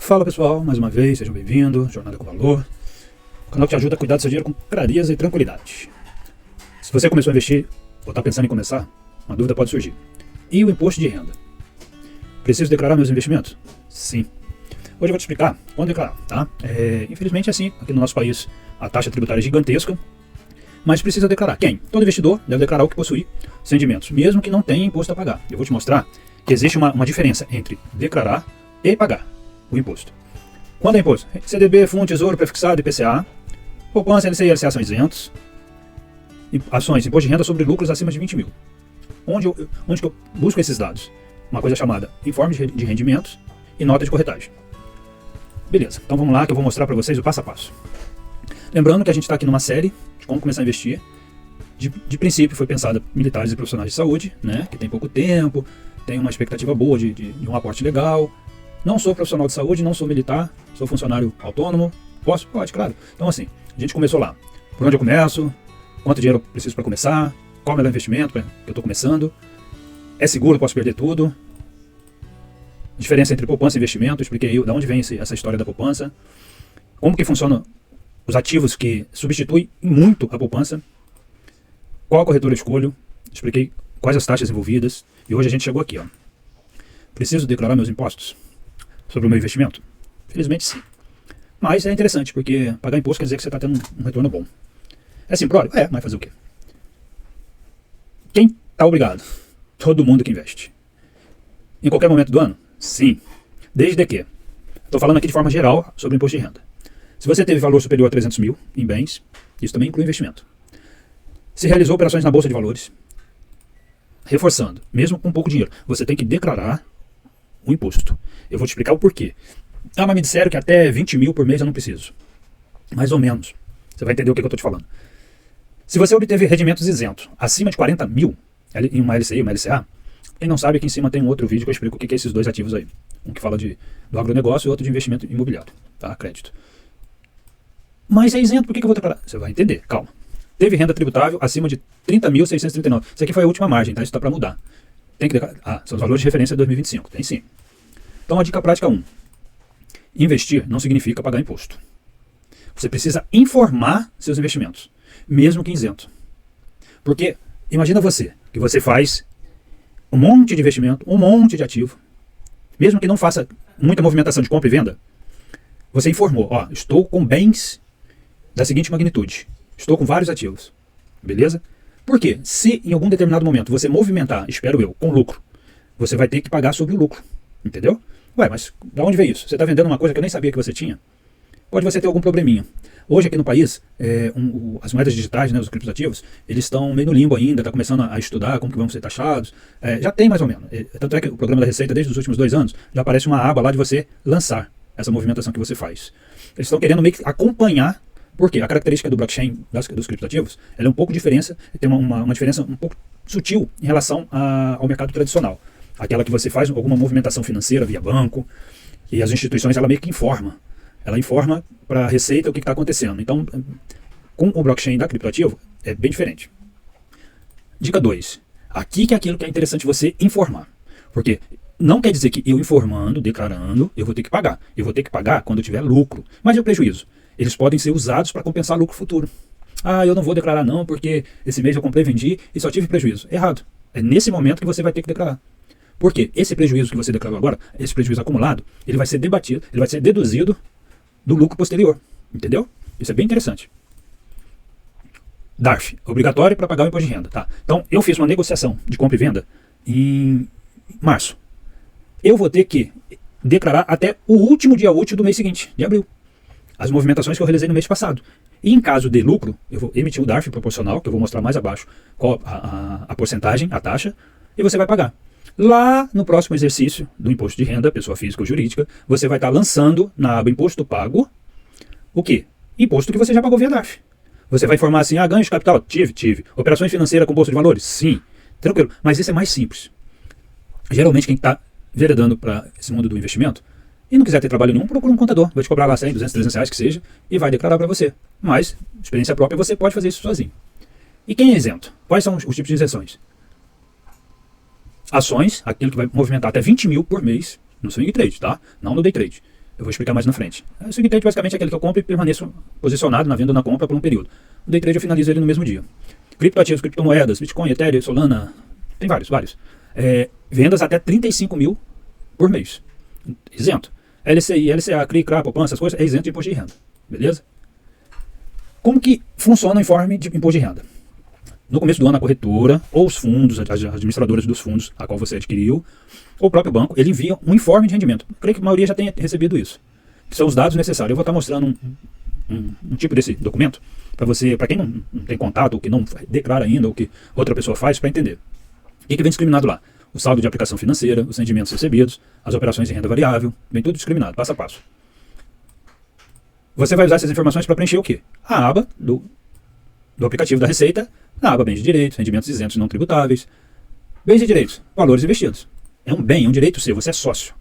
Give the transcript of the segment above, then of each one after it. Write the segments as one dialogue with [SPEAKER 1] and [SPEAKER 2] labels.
[SPEAKER 1] Fala pessoal, mais uma vez, sejam bem-vindos, Jornada com Valor, o canal que te ajuda a cuidar do seu dinheiro com clareza e tranquilidade. Se você começou a investir ou está pensando em começar, uma dúvida pode surgir. E o imposto de renda? Preciso declarar meus investimentos? Sim. Hoje eu vou te explicar quando declarar, tá? Infelizmente é assim, aqui no nosso país a taxa tributária é gigantesca, mas precisa declarar. Quem? Todo investidor deve declarar o que possui os rendimentos, mesmo que não tenha imposto a pagar. Eu vou te mostrar que existe uma diferença entre declarar e pagar o imposto. Quando é imposto? CDB, Fundo, Tesouro, Prefixado, IPCA, poupança, LCI e LCA são isentos. Ações, imposto de renda sobre lucros acima de 20 mil. Onde que eu busco esses dados? Uma coisa chamada informe de rendimentos e nota de corretagem. Beleza, então vamos lá que eu vou mostrar para vocês o passo a passo. Lembrando que a gente está aqui numa série de como começar a investir. De princípio foi pensada para militares e profissionais de saúde, né, que tem pouco tempo, tem uma expectativa boa de um aporte legal. Não sou profissional de saúde, não sou militar, sou funcionário autônomo. Posso? Pode, claro. Então assim, a gente começou lá. Por onde eu começo? Quanto dinheiro eu preciso para começar? Qual é o melhor investimento que eu estou começando? É seguro? Posso perder tudo? Diferença entre poupança e investimento. Expliquei aí de onde vem essa história da poupança. Como que funcionam os ativos que substituem muito a poupança. Qual a corretora eu escolho? Expliquei quais as taxas envolvidas. E hoje a gente chegou aqui, ó. Preciso declarar meus impostos sobre o meu investimento? Felizmente sim. Mas é interessante, porque pagar imposto quer dizer que você está tendo um retorno bom. É simplório? É, mas fazer o quê? Quem está obrigado? Todo mundo que investe. Em qualquer momento do ano? Sim. Desde que? Estou falando aqui de forma geral sobre o imposto de renda. Se você teve valor superior a 300 mil em bens, isso também inclui investimento. Se realizou operações na Bolsa de Valores, reforçando, mesmo com pouco dinheiro, você tem que declarar o imposto. Eu vou te explicar o porquê. Ah, mas me disseram que até 20 mil por mês eu não preciso. Mais ou menos. Você vai entender o que eu estou te falando. Se você obteve rendimentos isentos acima de 40 mil, em uma LCI, uma LCA, quem não sabe, aqui em cima tem um outro vídeo que eu explico o que é esses dois ativos aí. Um que fala do agronegócio e outro de investimento imobiliário, tá? Crédito. Mas é isento, por que eu vou declarar? Você vai entender, calma. Teve renda tributável acima de 30.639. Isso aqui foi a última margem, tá? Isso está para mudar. Tem que declarar. Ah, são os valores de referência de 2025. Tem sim. Então a dica prática 1. Investir não significa pagar imposto. Você precisa informar seus investimentos, mesmo que isento. Porque imagina que você faz um monte de investimento, um monte de ativo, mesmo que não faça muita movimentação de compra e venda, você informou, ó, estou com bens da seguinte magnitude, estou com vários ativos, beleza? Por quê? Se em algum determinado momento você movimentar, espero eu, com lucro, você vai ter que pagar sobre o lucro, entendeu? Ué, mas da onde veio isso? Você está vendendo uma coisa que eu nem sabia que você tinha? Pode você ter algum probleminha. Hoje aqui no país, as moedas digitais, né, os criptoativos, eles estão meio no limbo ainda, está começando a estudar como que vão ser taxados. Já tem mais ou menos. Tanto é que o programa da Receita, desde os últimos 2 anos, já aparece uma aba lá de você lançar essa movimentação que você faz. Eles estão querendo meio que acompanhar, porque a característica do blockchain, dos criptoativos, ela é um pouco diferença, tem uma diferença um pouco sutil em relação ao mercado tradicional. Aquela que você faz alguma movimentação financeira via banco, e as instituições, ela meio que informa. Ela informa para a Receita o que está acontecendo. Então, com o blockchain da criptoativo, é bem diferente. Dica 2. Aqui que é aquilo que é interessante você informar. Porque não quer dizer que eu informando, declarando, eu vou ter que pagar. Eu vou ter que pagar quando eu tiver lucro. Mas e o prejuízo? Eles podem ser usados para compensar lucro futuro. Ah, eu não vou declarar não, porque esse mês eu comprei, vendi e só tive prejuízo. Errado. É nesse momento que você vai ter que declarar. Por quê? Esse prejuízo que você declarou agora, esse prejuízo acumulado, ele vai ser debatido, ele vai ser deduzido do lucro posterior. Entendeu? Isso é bem interessante. DARF, obrigatório para pagar o imposto de renda. Tá? Então, eu fiz uma negociação de compra e venda em março. Eu vou ter que declarar até o último dia útil do mês seguinte, de abril. As movimentações que eu realizei no mês passado. E em caso de lucro, eu vou emitir o DARF proporcional, que eu vou mostrar mais abaixo qual a porcentagem, a taxa, e você vai pagar. Lá no próximo exercício do imposto de renda, pessoa física ou jurídica, você vai estar lançando na aba Imposto Pago o quê? Imposto que você já pagou via DARF. Você vai informar assim, ganho de capital? Tive. Operações financeiras com bolsa de valores? Sim. Tranquilo. Mas esse é mais simples. Geralmente quem está veredando para esse mundo do investimento e não quiser ter trabalho nenhum, procura um contador. Vai te cobrar lá 100, 200, 300 reais que seja e vai declarar para você. Mas, experiência própria, você pode fazer isso sozinho. E quem é isento? Quais são os tipos de isenções? Ações, aquilo que vai movimentar até 20 mil por mês no swing trade, tá? Não no day trade. Eu vou explicar mais na frente. O swing trade basicamente é aquele que eu compro e permaneço posicionado na venda ou na compra por um período. O day trade eu finalizo ele no mesmo dia. Criptoativos, criptomoedas, Bitcoin, Ethereum, Solana, tem vários. Vendas até 35 mil por mês. Isento. LCI, LCA, CRI, CRA, poupança, essas coisas, é isento de imposto de renda. Beleza? Como que funciona o informe de imposto de renda? No começo do ano, a corretora, ou os fundos, as administradoras dos fundos a qual você adquiriu, ou o próprio banco, ele envia um informe de rendimento. Eu creio que a maioria já tenha recebido isso. Que são os dados necessários. Eu vou estar mostrando um tipo desse documento para você, para quem não tem contato, ou que não declara ainda, ou que outra pessoa faz, para entender. O que vem discriminado lá? O saldo de aplicação financeira, os rendimentos recebidos, as operações em renda variável, vem tudo discriminado, passo a passo. Você vai usar essas informações para preencher o quê? A aba do aplicativo da Receita, na aba Bens e Direitos, rendimentos isentos e não tributáveis. Bens e direitos, valores investidos. É um bem, é um direito seu, você é sócio.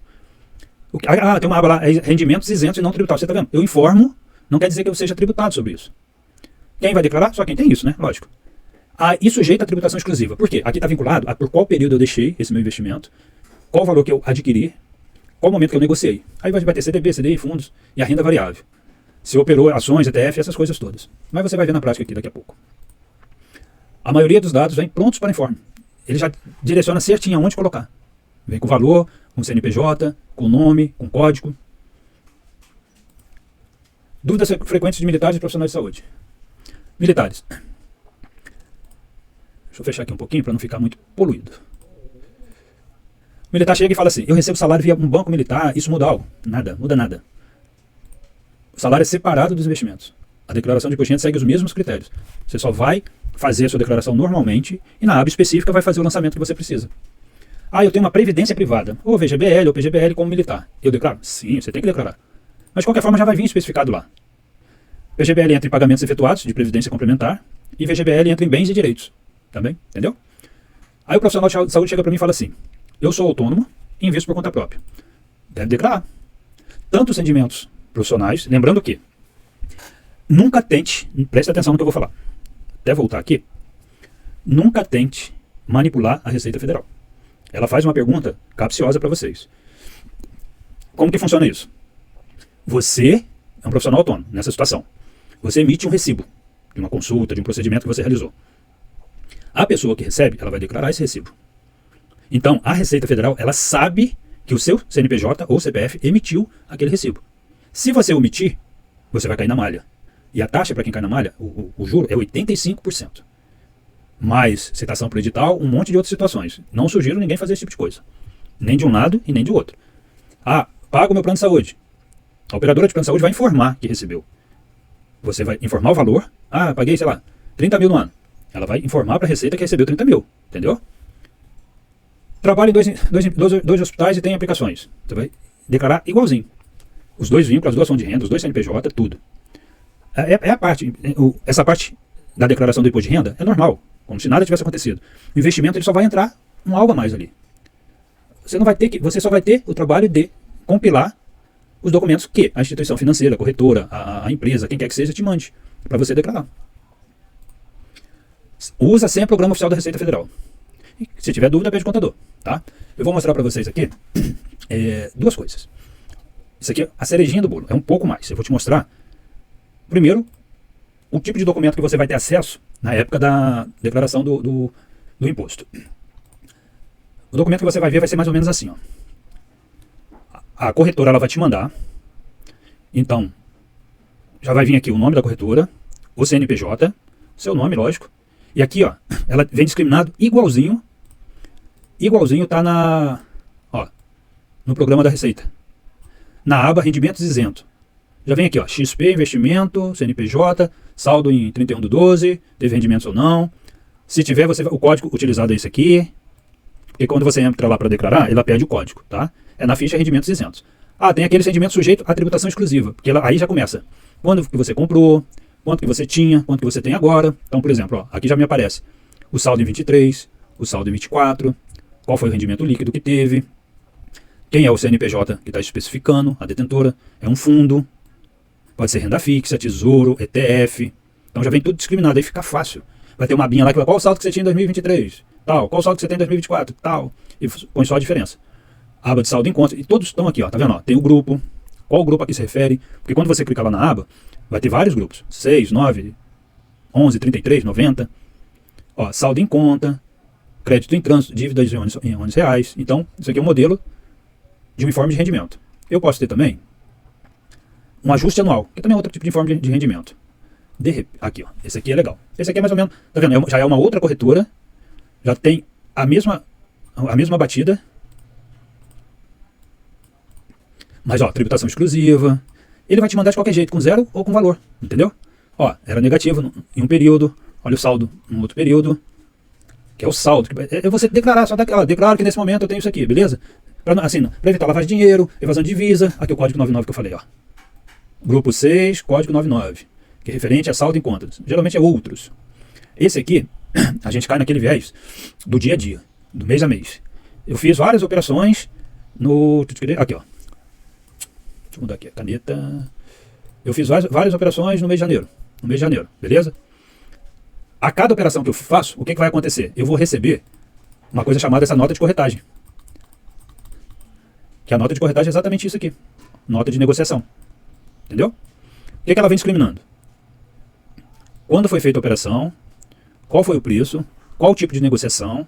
[SPEAKER 1] Tem uma aba lá, rendimentos isentos e não tributáveis. Você está vendo? Eu informo, não quer dizer que eu seja tributado sobre isso. Quem vai declarar? Só quem tem isso, né? Lógico. E sujeito à tributação exclusiva. Por quê? Aqui está vinculado a por qual período eu deixei esse meu investimento, qual o valor que eu adquiri, qual o momento que eu negociei. Aí vai ter CDB, CDI, fundos e a renda variável. Se operou ações, ETF, essas coisas todas. Mas você vai ver na prática aqui daqui a pouco. A maioria dos dados vem prontos para informe. Ele já direciona certinho aonde colocar. Vem com valor, com CNPJ, com nome, com código. Dúvidas frequentes de militares e profissionais de saúde. Militares. Deixa eu fechar aqui um pouquinho para não ficar muito poluído. O militar chega e fala assim: eu recebo salário via um banco militar, isso muda algo? Nada, muda nada. O salário é separado dos investimentos. A declaração de imposto de renda segue os mesmos critérios. Você só vai fazer a sua declaração normalmente e na aba específica vai fazer o lançamento que você precisa. Eu tenho uma previdência privada, ou VGBL ou PGBL como militar. Eu declaro? Sim, você tem que declarar. Mas de qualquer forma já vai vir especificado lá. PGBL entra em pagamentos efetuados de previdência complementar e VGBL entra em bens e direitos. Também, entendeu? Aí o profissional de saúde chega para mim e fala assim: eu sou autônomo e invisto por conta própria. Deve declarar. Tanto os rendimentos profissionais, lembrando que nunca tente, preste atenção no que eu vou falar, até voltar aqui, nunca tente manipular a Receita Federal. Ela faz uma pergunta capciosa para vocês. Como que funciona isso? Você é um profissional autônomo nessa situação. Você emite um recibo de uma consulta, de um procedimento que você realizou. A pessoa que recebe, ela vai declarar esse recibo. Então, a Receita Federal, ela sabe que o seu CNPJ ou CPF emitiu aquele recibo. Se você omitir, você vai cair na malha. E a taxa para quem cai na malha, o juro, é 85%. Mais citação por edital, um monte de outras situações. Não sugiro ninguém fazer esse tipo de coisa. Nem de um lado e nem do outro. Paga o meu plano de saúde. A operadora de plano de saúde vai informar que recebeu. Você vai informar o valor. Paguei, 30 mil no ano. Ela vai informar para a Receita que recebeu 30 mil. Entendeu? Trabalha em dois hospitais e tem aplicações. Você vai declarar igualzinho. Os dois vínculos, as duas fontes de renda, os dois CNPJ, tudo. Essa parte da declaração do imposto de renda é normal, como se nada tivesse acontecido. O investimento ele só vai entrar algo a mais ali. Você só vai ter o trabalho de compilar os documentos que a instituição financeira, a corretora, a empresa, quem quer que seja, te mande para você declarar. Usa sempre o programa oficial da Receita Federal. E, se tiver dúvida, pede o contador. Tá? Eu vou mostrar para vocês aqui duas coisas. Isso aqui é a cerejinha do bolo, é um pouco mais. Eu vou te mostrar, primeiro, o tipo de documento que você vai ter acesso na época da declaração do imposto. O documento que você vai ver vai ser mais ou menos assim. A corretora ela vai te mandar. Então, já vai vir aqui o nome da corretora, o CNPJ, seu nome, lógico. E aqui, ela vem discriminado igualzinho. Igualzinho tá no programa da Receita. Na aba Rendimentos Isento. Já vem aqui, XP, investimento, CNPJ, saldo em 31/12, teve rendimentos ou não. Se tiver, o código utilizado é esse aqui. Porque quando você entra lá para declarar, ela pede o código, tá? É na ficha Rendimentos Isentos. Tem aqueles rendimentos sujeitos à tributação exclusiva, porque aí já começa. Quando que você comprou, quanto que você tinha, quanto que você tem agora. Então, por exemplo, aqui já me aparece o saldo em 23, o saldo em 24, qual foi o rendimento líquido que teve, quem é o CNPJ que está especificando, a detentora, é um fundo, pode ser renda fixa, tesouro, ETF. Então já vem tudo discriminado, aí fica fácil. Vai ter uma abinha lá que vai, qual o saldo que você tinha em 2023, tal, qual o saldo que você tem em 2024, tal, e põe só a diferença. Aba de saldo em conta, e todos estão aqui, tá vendo? Tem o grupo, qual grupo a que se refere, porque quando você clicar lá na aba, vai ter vários grupos, 6, 9, 11, 33, 90, ó, saldo em conta, crédito em trânsito, dívidas em ônus reais. Então, isso aqui é um modelo de um informe de rendimento. Eu posso ter também um ajuste anual, que também é outro tipo de informe de rendimento. Aqui, ó, esse aqui é legal. Esse aqui é mais ou menos, tá vendo? Já é uma outra corretora, já tem a mesma batida, mas ó, tributação exclusiva. Ele vai te mandar de qualquer jeito, com zero ou com valor, entendeu? Ó, era negativo em um período, olha o saldo no outro período, que é o saldo. É você declarar, só declaro que nesse momento eu tenho isso aqui, beleza? Assim, para evitar lavagem de dinheiro, evasão de divisa, aqui o código 99 que eu falei, ó. Grupo 6, código 99, que é referente a saldo em contas. Geralmente é outros. Esse aqui, a gente cai naquele viés do dia a dia, do mês a mês. Eu fiz várias operações no... Aqui, ó. Deixa eu mudar aqui a caneta. Eu fiz várias operações no mês de janeiro. No mês de janeiro, beleza? A cada operação que eu faço, o que vai acontecer? Eu vou receber uma coisa chamada essa nota de corretagem. Que a nota de corretagem é exatamente isso aqui. Nota de negociação. Entendeu? O que ela vem discriminando? Quando foi feita a operação, qual foi o preço, qual o tipo de negociação,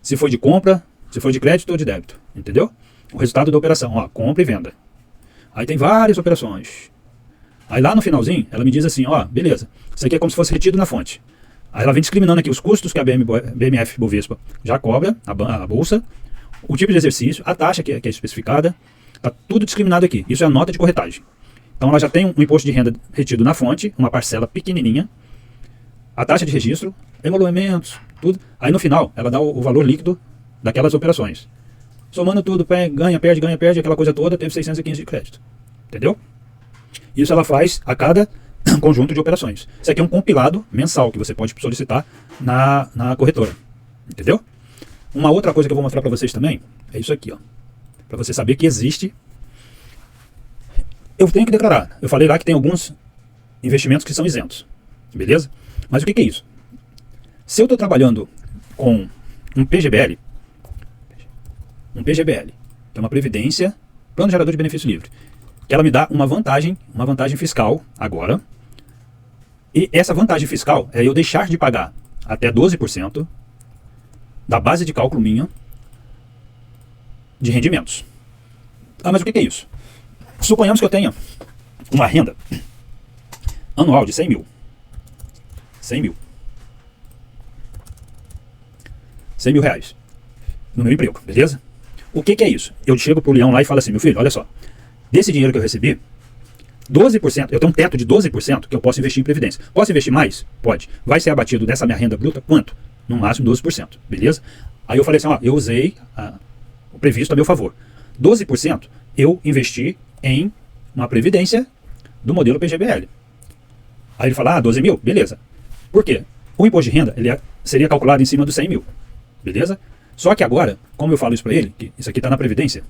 [SPEAKER 1] se foi de compra, se foi de crédito ou de débito. Entendeu? O resultado da operação, ó, compra e venda. Aí tem várias operações. Aí lá no finalzinho, ela me diz assim, ó, beleza, isso aqui é como se fosse retido na fonte. Aí ela vem discriminando aqui os custos que a BMF Bovespa já cobra, a bolsa, o tipo de exercício, a taxa que é especificada, está tudo discriminado aqui. Isso é a nota de corretagem. Então ela já tem um imposto de renda retido na fonte, uma parcela pequenininha, a taxa de registro, emolumentos, tudo. Aí no final, ela dá o valor líquido daquelas operações. Somando tudo, ganha, perde, aquela coisa toda, teve 615 de crédito. Entendeu? Isso ela faz a cada conjunto de operações. Isso aqui é um compilado mensal que você pode solicitar na corretora. Entendeu? Uma outra coisa que eu vou mostrar para vocês também é isso aqui, ó. Para você saber que existe. Eu tenho que declarar. Eu falei lá que tem alguns investimentos que são isentos. Beleza? Mas o que é isso? Se eu estou trabalhando com um PGBL, que é uma previdência, plano gerador de benefício livre, que ela me dá uma vantagem fiscal agora. E essa vantagem fiscal é eu deixar de pagar até 12% da base de cálculo minha de rendimentos. Ah, mas o que é isso? Suponhamos que eu tenha uma renda anual de 100 mil. 100 mil reais no meu emprego, beleza? O que é isso? Eu chego pro Leão lá e falo assim, meu filho, olha só, desse dinheiro que eu recebi, 12%, eu tenho um teto de 12% que eu posso investir em previdência. Posso investir mais? Pode. Vai ser abatido dessa minha renda bruta? Quanto? No máximo 12%, beleza? Aí eu falei assim, ó, eu usei o previsto a meu favor. 12% eu investi em uma previdência do modelo PGBL. Aí ele fala, 12 mil? Beleza. Por quê? O imposto de renda ele seria calculado em cima dos 100 mil. Beleza? Só que agora, como eu falo isso para ele, que isso aqui está na Previdência,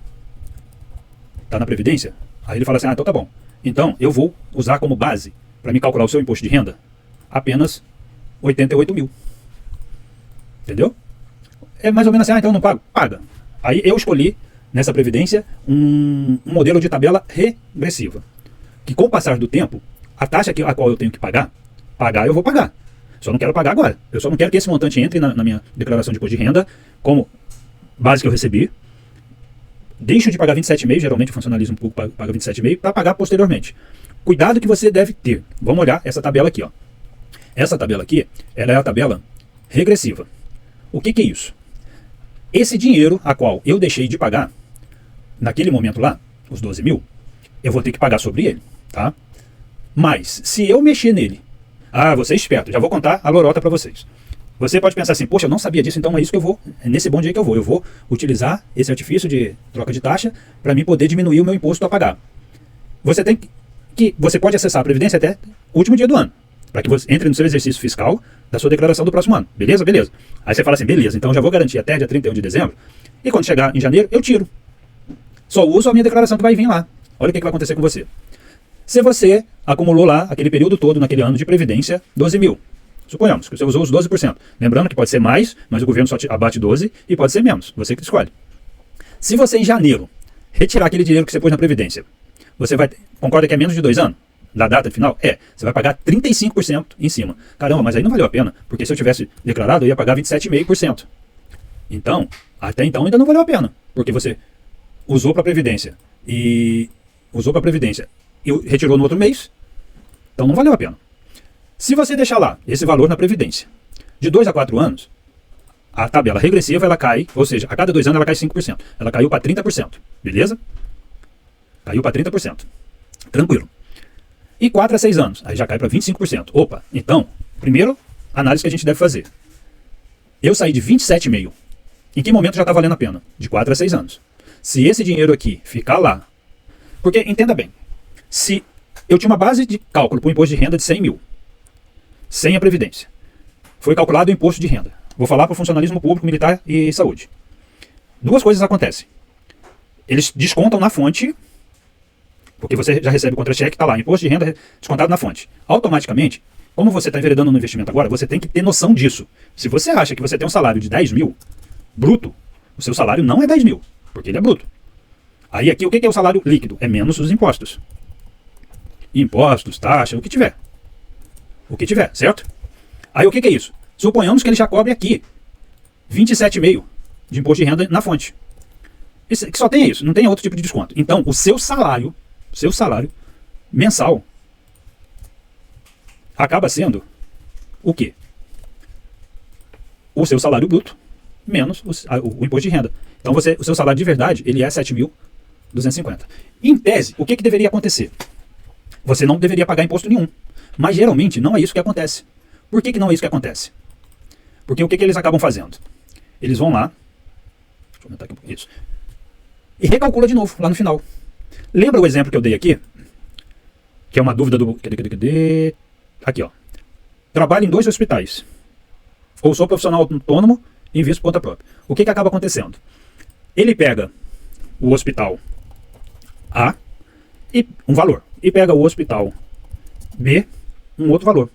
[SPEAKER 1] aí ele fala assim, então tá bom. Então eu vou usar como base para me calcular o seu imposto de renda apenas 88 mil. Entendeu? É mais ou menos assim, então eu não pago? Paga. Aí eu escolhi nessa Previdência um modelo de tabela regressiva. Que com o passar do tempo, a taxa a qual eu tenho que pagar eu vou pagar. Só não quero pagar agora. Eu só não quero que esse montante entre na minha declaração de imposto de renda como base que eu recebi. Deixo de pagar 27,5, geralmente o funcionalismo público paga 27,5, para pagar posteriormente. Cuidado que você deve ter. Vamos olhar essa tabela aqui, ó. Essa tabela aqui, ela é a tabela regressiva. O que é isso? Esse dinheiro a qual eu deixei de pagar, naquele momento lá, os 12 mil, eu vou ter que pagar sobre ele, tá? Mas, se eu mexer nele, você é esperto, já vou contar a lorota para vocês. Você pode pensar assim, poxa, eu não sabia disso, então é isso que eu vou, é nesse bonde aí que eu vou utilizar esse artifício de troca de taxa para mim poder diminuir o meu imposto a pagar. Você pode acessar a Previdência até o último dia do ano, para que você entre no seu exercício fiscal da sua declaração do próximo ano, beleza? Beleza. Aí você fala assim, beleza, então já vou garantir até dia 31 de dezembro, e quando chegar em janeiro, eu tiro. Só uso a minha declaração que vai vir lá. Olha o que vai acontecer com você. Se você acumulou lá, aquele período todo, naquele ano de Previdência, 12 mil. Suponhamos que você usou os 12%. Lembrando que pode ser mais, mas o governo só abate 12, e pode ser menos. Você que escolhe. Se você, em janeiro, retirar aquele dinheiro que você pôs na Previdência, você vai... Concorda que é menos de 2 anos? Da data final? Você vai pagar 35% em cima. Caramba, mas aí não valeu a pena, porque se eu tivesse declarado, eu ia pagar 27,5%. Então, até então ainda não valeu a pena, porque você usou para Previdência e retirou no outro mês, então não valeu a pena. Se você deixar lá esse valor na Previdência, de 2 a 4 anos, a tabela regressiva ela cai, ou seja, a cada 2 anos ela cai 5%. Ela caiu para 30%, beleza? Caiu para 30%. Tranquilo. E 4 a 6 anos, aí já cai para 25%. Opa, então, primeiro análise que a gente deve fazer. Eu saí de 27,5. Em que momento já está valendo a pena? De 4 a 6 anos. Se esse dinheiro aqui ficar lá, porque entenda bem, se eu tinha uma base de cálculo para o imposto de renda de 100 mil, sem a Previdência, foi calculado o imposto de renda. Vou falar para o funcionalismo público, militar e saúde. Duas coisas acontecem. Eles descontam na fonte, porque você já recebe o contra-cheque, está lá, imposto de renda descontado na fonte. Automaticamente, como você está enveredando no investimento agora, você tem que ter noção disso. Se você acha que você tem um salário de 10 mil, bruto, o seu salário não é 10 mil, porque ele é bruto. Aí aqui, o que é o salário líquido? É menos os impostos. Impostos, taxa, o que tiver. O que tiver, certo? Aí o que é isso? Suponhamos que ele já cobre aqui 27,5 de imposto de renda na fonte. Que só tem isso, não tem outro tipo de desconto. Então, o seu salário mensal acaba sendo o quê? O seu salário bruto menos o imposto de renda. Então, o seu salário de verdade, ele é 7.250. Em tese, o que deveria acontecer? Você não deveria pagar imposto nenhum. Mas geralmente não é isso que acontece. Por que não é isso que acontece? Porque o que eles acabam fazendo? Eles vão lá, deixa eu aumentar aqui um pouco, isso, e recalcula de novo, lá no final. Lembra o exemplo que eu dei aqui? Que é uma dúvida do... Cadê? Aqui, ó. Trabalho em 2 hospitais. Ou sou profissional autônomo e invisto por conta própria. O que acaba acontecendo? Ele pega o hospital A, e um valor, e pega o hospital B, um outro valor.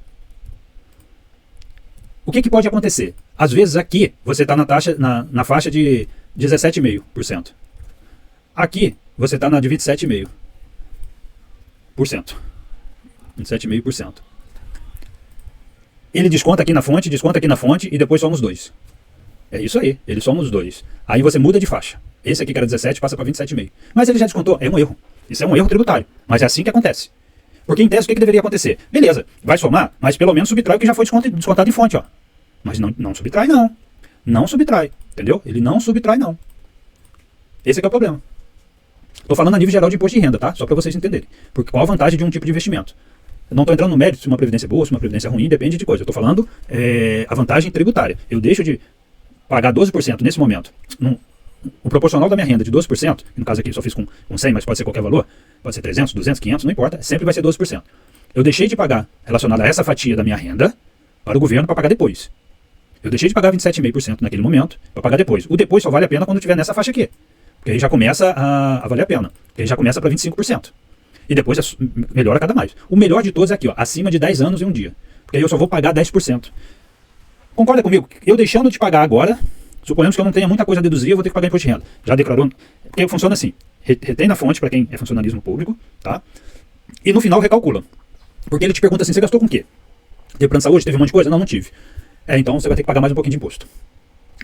[SPEAKER 1] O que pode acontecer? Às vezes aqui você está na faixa de 17,5%. Aqui você está na de 27,5%. 27,5%. Ele desconta aqui na fonte e depois somos 2. É isso aí, eles somos 2. Aí você muda de faixa. Esse aqui que era 17 passa para 27,5. Mas ele já descontou, é um erro. Isso é um erro tributário, mas é assim que acontece. Porque em tese o que deveria acontecer? Beleza, vai somar, mas pelo menos subtrai o que já foi descontado em fonte, ó. Mas não subtrai não. Não subtrai, entendeu? Ele não subtrai não. Esse é o problema. Estou falando a nível geral de imposto de renda, tá? Só para vocês entenderem. Porque qual a vantagem de um tipo de investimento? Eu não estou entrando no mérito se uma previdência é boa, se uma previdência é ruim, depende de coisa. Eu estou falando a vantagem tributária. Eu deixo de pagar 12% nesse momento. O proporcional da minha renda de 12%, no caso aqui eu só fiz com 100, mas pode ser qualquer valor, pode ser 300, 200, 500, não importa, sempre vai ser 12%. Eu deixei de pagar relacionado a essa fatia da minha renda para o governo para pagar depois. Eu deixei de pagar 27,5% naquele momento para pagar depois. O depois só vale a pena quando estiver nessa faixa aqui. Porque aí já começa a valer a pena. Porque aí já começa para 25%. E depois melhora cada mais. O melhor de todos é aqui, ó, acima de 10 anos e um dia. Porque aí eu só vou pagar 10%. Concorda comigo? Eu deixando de pagar agora, suponhamos que eu não tenha muita coisa a deduzir, eu vou ter que pagar imposto de renda. Já declarou? Porque funciona assim. Retém na fonte para quem é funcionalismo público, tá? E no final recalcula. Porque ele te pergunta assim, você gastou com o quê? Teve plano de saúde? Teve um monte de coisa? Não tive. Então você vai ter que pagar mais um pouquinho de imposto.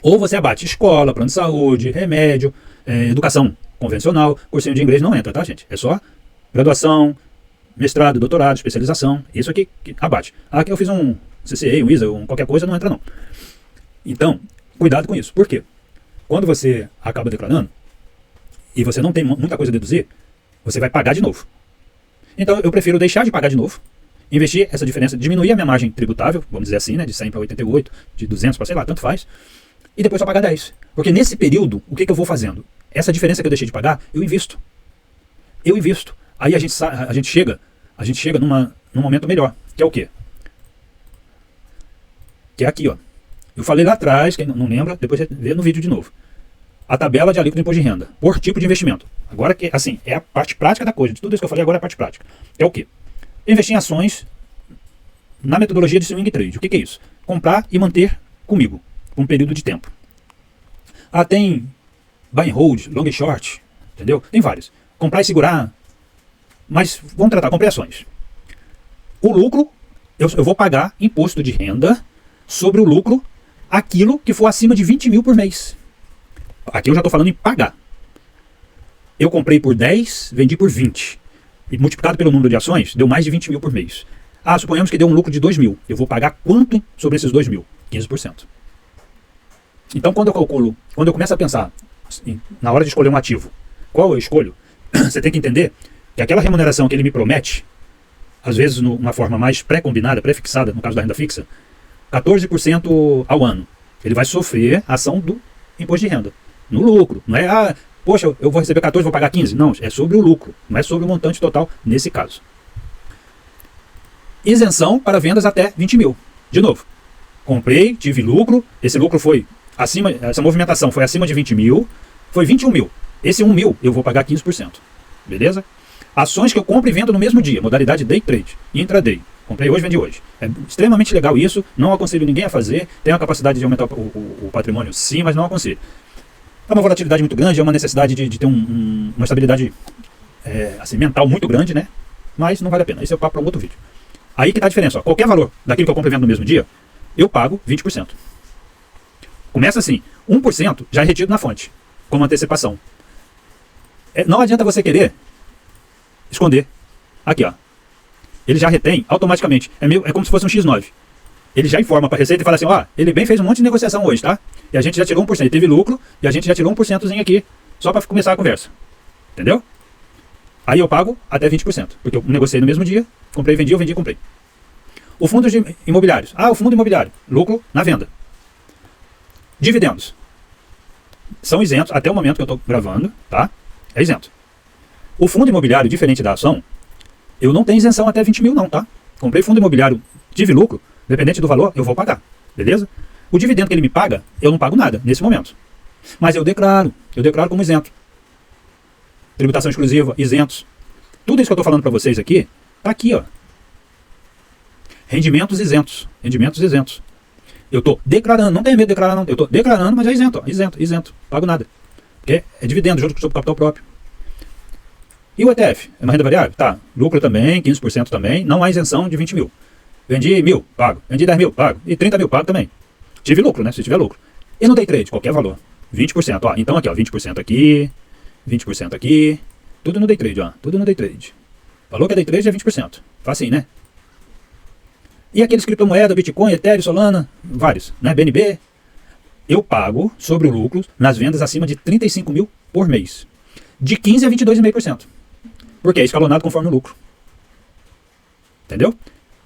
[SPEAKER 1] Ou você abate escola, plano de saúde, remédio, educação convencional, cursinho de inglês não entra, tá, gente? É só graduação, mestrado, doutorado, especialização, isso aqui que abate. Aqui eu fiz um CCA, um ISA, qualquer coisa, não entra não. Então, cuidado com isso. Por quê? Quando você acaba declarando e você não tem muita coisa a deduzir, você vai pagar de novo. Então eu prefiro deixar de pagar de novo, investir essa diferença, diminuir a minha margem tributável, vamos dizer assim, né, de 100 para 88, de 200 para sei lá, tanto faz, e depois só pagar 10. Porque nesse período, o que eu vou fazendo? Essa diferença que eu deixei de pagar, eu invisto. Eu invisto. Aí a gente chega num momento melhor, que é o quê? Que é aqui, ó. Eu falei lá atrás, quem não lembra, depois vê no vídeo de novo. A tabela de alíquota de imposto de renda, por tipo de investimento. Agora que, assim, é a parte prática da coisa. De tudo isso que eu falei agora é a parte prática. É o quê? Investir em ações na metodologia de swing trade. O que é isso? Comprar e manter comigo, por um período de tempo. Tem buy and hold, long e short, entendeu? Tem vários. Comprar e segurar, Mas vamos tratar, comprei ações. O lucro, eu vou pagar imposto de renda sobre o lucro, aquilo que for acima de 20 mil por mês. Aqui eu já estou falando em pagar. Eu comprei por 10, vendi por 20. E multiplicado pelo número de ações, deu mais de 20 mil por mês. Ah, suponhamos que deu um lucro de 2 mil. Eu vou pagar quanto sobre esses 2 mil? 15%. Então, quando eu começo a pensar, na hora de escolher um ativo, qual eu escolho, você tem que entender que aquela remuneração que ele me promete, às vezes numa forma mais pré-combinada, pré-fixada, no caso da renda fixa, 14% ao ano, ele vai sofrer a ação do imposto de renda. No lucro. Não é, poxa, eu vou receber 14, vou pagar 15. Não, é sobre o lucro, não é sobre o montante total nesse caso. Isenção para vendas até 20 mil. De novo, comprei, tive lucro, esse lucro foi acima, essa movimentação foi acima de 20 mil, foi 21 mil. Esse 1 mil eu vou pagar 15%. Beleza? Ações que eu compro e vendo no mesmo dia, modalidade day trade, intraday. Comprei hoje, vendi hoje. É extremamente legal isso, não aconselho ninguém a fazer, tem a capacidade de aumentar o patrimônio sim, mas não aconselho. É uma volatilidade muito grande, é uma necessidade de ter uma estabilidade assim, mental muito grande, né? Mas não vale a pena, esse é o papo para um outro vídeo. Aí que está a diferença, ó. Qualquer valor daquilo que eu compro e vendo no mesmo dia, eu pago 20%. Começa assim, 1% já é retido na fonte, como antecipação. Não adianta você querer esconder. Aqui, ó. Ele já retém automaticamente. É como se fosse um X9. Ele já informa para a Receita e fala assim, ó, ele bem fez um monte de negociação hoje, tá? E a gente já tirou 1%. Ele teve lucro e a gente já tirou 1%zinho aqui, só para começar a conversa. Entendeu? Aí eu pago até 20%, porque eu negociei no mesmo dia, comprei, vendi, eu vendi, comprei. O fundo imobiliários. O fundo imobiliário. Lucro na venda. Dividendos. São isentos, até o momento que eu estou gravando, tá? É isento. O fundo imobiliário, diferente da ação, eu não tenho isenção até 20 mil não, tá? Comprei fundo imobiliário, tive lucro, dependente do valor, eu vou pagar. Beleza? O dividendo que ele me paga, eu não pago nada nesse momento. Mas eu declaro como isento. Tributação exclusiva, isentos. Tudo isso que eu estou falando para vocês aqui, tá aqui, ó. Rendimentos isentos. Rendimentos isentos. Eu estou declarando, não tenho medo de declarar não. Eu estou declarando, mas é isento, ó. Isento. Pago nada. Porque é dividendo, juros sobre capital próprio. E o ETF? É uma renda variável? Tá. Lucro também, 15% também. Não há isenção de 20 mil. Vendi 1.000, pago. Vendi 10 mil, pago. E 30 mil, pago também. Tive lucro, né? Se tiver lucro. E no day trade, qualquer valor. 20%, ó. Então aqui, ó. 20% aqui. 20% aqui. Tudo no day trade, ó. Tudo no day trade. Valor que é day trade é 20%. Facinho, né? E aqueles criptomoedas, Bitcoin, Ethereum, Solana, vários, né? BNB. Eu pago sobre o lucro nas vendas acima de 35 mil por mês. De 15% a 22,5%. Porque é escalonado conforme o lucro. Entendeu?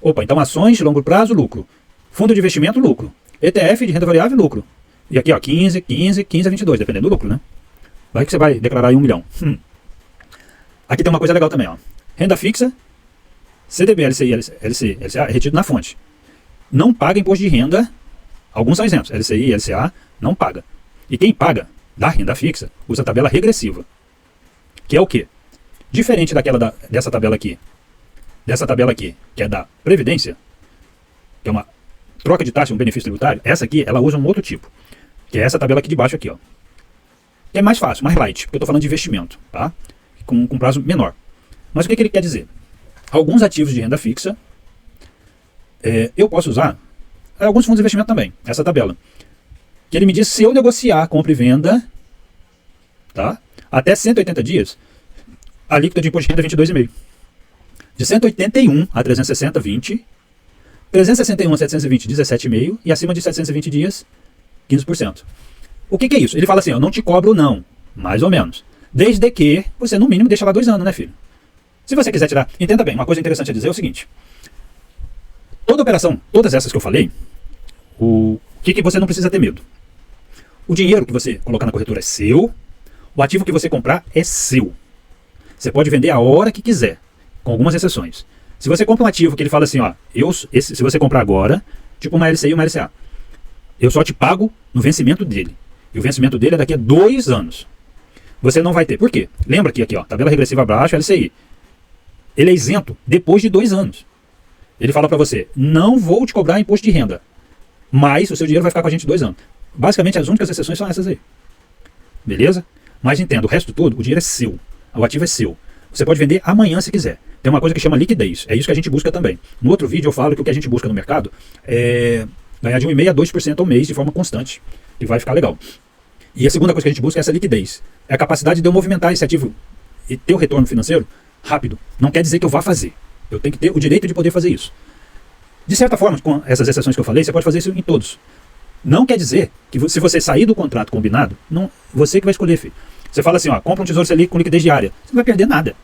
[SPEAKER 1] Opa, então ações de longo prazo, lucro. Fundo de investimento, lucro. ETF de renda variável, lucro. E aqui, ó, 15 a 22, dependendo do lucro, né? Vai que você vai declarar aí 1 milhão. Aqui tem uma coisa legal também, ó. Renda fixa, CDB, LCI, LCA, retido na fonte. Não paga imposto de renda. Alguns são isentos. LCI, LCA, não paga. E quem paga da renda fixa usa a tabela regressiva. Que é o quê? Diferente dessa tabela aqui. Dessa tabela aqui, que é da Previdência, que é uma troca de taxa, um benefício tributário, essa aqui, ela usa um outro tipo. Que é essa tabela aqui de baixo aqui, ó. Que é mais fácil, mais light, porque eu estou falando de investimento, tá? Com prazo menor. Mas o que ele quer dizer? Alguns ativos de renda fixa, eu posso usar, alguns fundos de investimento também, essa tabela. Que ele me diz se eu negociar compra e venda, tá? Até 180 dias, a alíquota de imposto de renda é 22,5%. De 181 a 360, 20. 361 a 720, 17,5%. E acima de 720 dias, 15%. O que é isso? Ele fala assim, eu não te cobro não, mais ou menos. Desde que você, no mínimo, deixa lá 2 anos, né, filho? Se você quiser tirar... Entenda bem, uma coisa interessante a dizer é o seguinte. Toda operação, todas essas que eu falei, o que você não precisa ter medo? O dinheiro que você colocar na corretora é seu, o ativo que você comprar é seu. Você pode vender a hora que quiser, com algumas exceções. Se você compra um ativo que ele fala assim, ó, se você comprar agora, tipo uma LCI ou uma LCA, eu só te pago no vencimento dele. E o vencimento dele é daqui a 2 anos. Você não vai ter. Por quê? Lembra que aqui, ó, tabela regressiva abaixo, LCI. Ele é isento depois de 2 anos. Ele fala para você, não vou te cobrar imposto de renda, mas o seu dinheiro vai ficar com a gente 2 anos. Basicamente, as únicas exceções são essas aí. Beleza? Mas entenda, o resto todo, o dinheiro é seu. O ativo é seu. Você pode vender amanhã se quiser. Tem uma coisa que chama liquidez. É isso que a gente busca também. No outro vídeo eu falo que o que a gente busca no mercado é ganhar de 1,5% a 2% ao mês de forma constante. E vai ficar legal. E a segunda coisa que a gente busca é essa liquidez. É a capacidade de eu movimentar esse ativo e ter o retorno financeiro rápido. Não quer dizer que eu vá fazer. Eu tenho que ter o direito de poder fazer isso. De certa forma, com essas exceções que eu falei, você pode fazer isso em todos. Não quer dizer que se você sair do contrato combinado, não, você que vai escolher, filho. Você fala assim, ó, compra um Tesouro Selic com liquidez diária. Você não vai perder nada.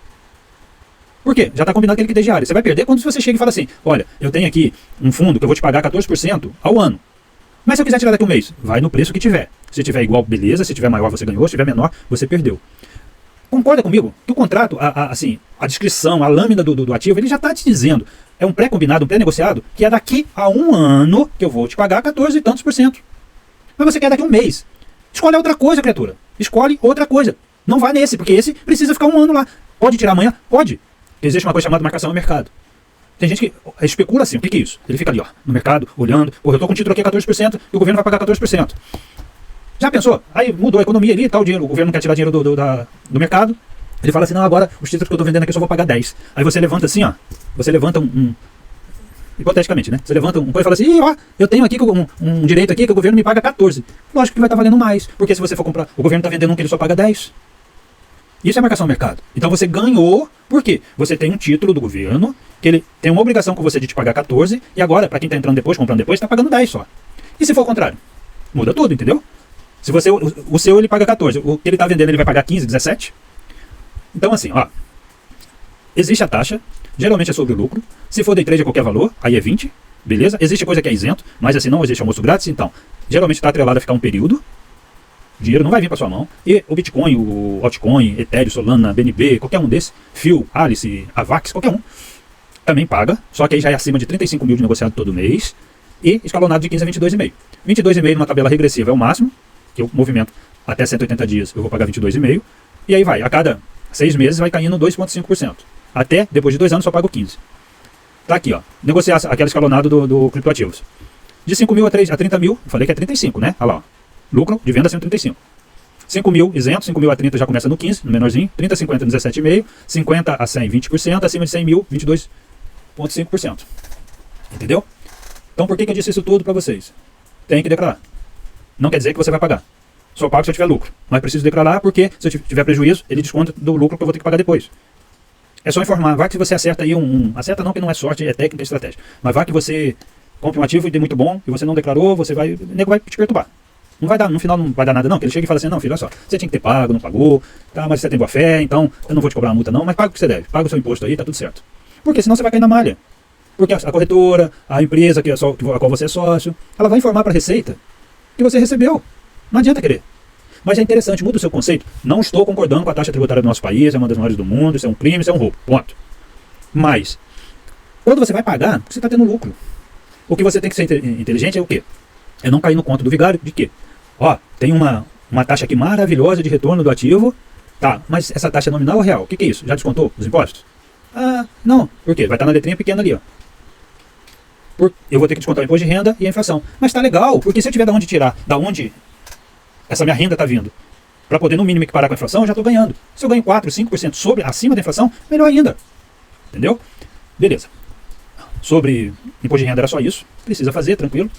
[SPEAKER 1] Por quê? Já está combinado que é liquidez diária. Você vai perder quando você chega e fala assim, olha, eu tenho aqui um fundo que eu vou te pagar 14% ao ano. Mas se eu quiser tirar daqui um mês, vai no preço que tiver. Se tiver igual, beleza. Se tiver maior, você ganhou. Se tiver menor, você perdeu. Concorda comigo que o contrato, a descrição, a lâmina do ativo, ele já está te dizendo. É um pré-combinado, um pré-negociado, que é daqui a um ano que eu vou te pagar 14 e tantos por cento. Mas você quer daqui a um mês. Escolhe outra coisa, criatura. Escolhe outra coisa. Não vai nesse, porque esse precisa ficar um ano lá. Pode tirar amanhã? Pode. Existe uma coisa chamada marcação no mercado. Tem gente que especula assim. O que é isso? Ele fica ali, ó, no mercado, olhando. Pô, eu tô com um título aqui a 14% e o governo vai pagar 14%. Já pensou? Aí mudou a economia ali, tal, dinheiro, o governo não quer tirar dinheiro do mercado. Ele fala assim, não, agora os títulos que eu tô vendendo aqui eu só vou pagar 10. Aí você levanta assim, ó. Você levanta hipoteticamente, né? Você levanta um coisa e fala assim, ó, eu tenho aqui um direito aqui que o governo me paga 14. Lógico que vai estar valendo mais, porque se você for comprar, o governo está vendendo um que ele só paga 10. Isso é marcação no mercado. Então você ganhou, por quê? Você tem um título do governo, que ele tem uma obrigação com você de te pagar 14, e agora, para quem está entrando depois, comprando depois, está pagando 10 só. E se for o contrário? Muda tudo, entendeu? Se você, o seu ele paga 14, o que ele está vendendo ele vai pagar 15, 17. Então assim, ó, existe a taxa, geralmente é sobre o lucro. Se for day trade é qualquer valor, aí é 20, beleza? Existe coisa que é isento, mas assim não existe almoço grátis, então geralmente está atrelado a ficar um período. O dinheiro não vai vir para sua mão. E o Bitcoin, o Altcoin, Ethereum, Solana, BNB, qualquer um desses, FIO, Alice, Avax, qualquer um, também paga, só que aí já é acima de 35 mil de negociado todo mês e escalonado de 15 a 22,5. 22,5 numa tabela regressiva é o máximo, que eu movimento até 180 dias eu vou pagar 22,5, e aí vai, a cada 6 meses vai caindo 2,5%. Até, depois de 2 anos, só pago 15. Tá aqui, ó. Negociar aquela escalonado do criptoativos. De 5 mil a 30 mil, falei que é 35, né? Olha lá, ó. Lucro de venda 135. 5 mil isento, 5 mil a 30 já começa no 15, no menorzinho. 30 a 50, 17,5. 50 a 100, 20%. Acima de 100 mil, 22,5%. Entendeu? Então por que eu disse isso tudo para vocês? Tem que declarar. Não quer dizer que você vai pagar. Só pago se eu tiver lucro. Mas preciso declarar porque se eu tiver prejuízo, ele desconta do lucro que eu vou ter que pagar depois. É só informar. Vai que você acerta aí acerta não, que não é sorte, é técnica, é estratégia. Mas vai que você compre um ativo e dê muito bom, e você não declarou, o nego vai te perturbar. Não vai dar, no final não vai dar nada não, que ele chega e fala assim, não filho, olha só, você tinha que ter pago, não pagou, tá, mas você tem boa fé, então eu não vou te cobrar uma multa não, mas paga o que você deve, paga o seu imposto aí, tá tudo certo. Porque senão você vai cair na malha. Porque a corretora, a empresa a qual você é sócio, ela vai informar para a Receita que você recebeu. Não adianta querer. Mas é interessante, muda o seu conceito. Não estou concordando com a taxa tributária do nosso país, é uma das maiores do mundo, isso é um crime, isso é um roubo, ponto. Mas, quando você vai pagar, você está tendo lucro. O que você tem que ser inteligente é o quê? É não cair no conto do vigário de quê? Ó, tem uma taxa aqui maravilhosa de retorno do ativo, tá, mas essa taxa é nominal ou real? O que é isso? Já descontou os impostos? Ah, não. Por quê? Vai estar na letrinha pequena ali, ó. Eu vou ter que descontar o imposto de renda e a inflação. Mas tá legal, porque se eu tiver da onde tirar, da onde essa minha renda está vindo, para poder no mínimo equiparar com a inflação, eu já estou ganhando. Se eu ganho 4, 5% acima da inflação, melhor ainda. Entendeu? Beleza. Sobre imposto de renda era só isso. Precisa fazer, tranquilo.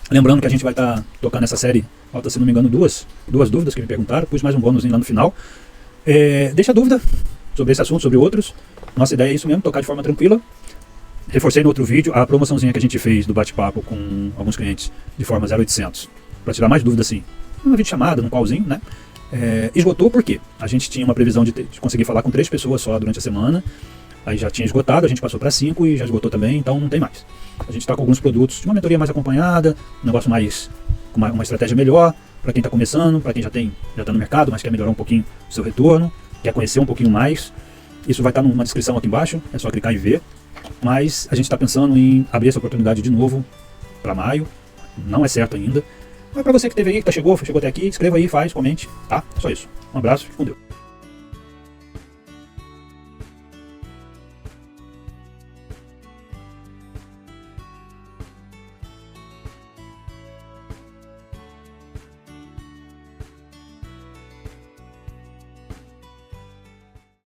[SPEAKER 1] Lembrando que a gente vai estar tocando essa série, falta se não me engano duas dúvidas que me perguntaram, pus mais um bônus lá no final. Deixa dúvida sobre esse assunto, sobre outros. Nossa ideia é isso mesmo, tocar de forma tranquila. Reforcei no outro vídeo a promoçãozinha que a gente fez do bate-papo com alguns clientes de forma 0800, para tirar mais dúvidas assim. Uma videochamada, num callzinho, né? Esgotou por quê? A gente tinha uma previsão de conseguir falar com 3 pessoas só durante a semana. Aí já tinha esgotado, a gente passou para 5 e já esgotou também, então não tem mais. A gente está com alguns produtos de uma mentoria mais acompanhada, um negócio mais com uma estratégia melhor, para quem está começando, para quem já está no mercado, mas quer melhorar um pouquinho o seu retorno, quer conhecer um pouquinho mais. Isso vai estar numa descrição aqui embaixo, é só clicar e ver. Mas a gente está pensando em abrir essa oportunidade de novo para maio, não é certo ainda. Mas para você que esteve aí, que chegou até aqui, escreva aí, comente, tá? Só isso. Um abraço, fique com Deus.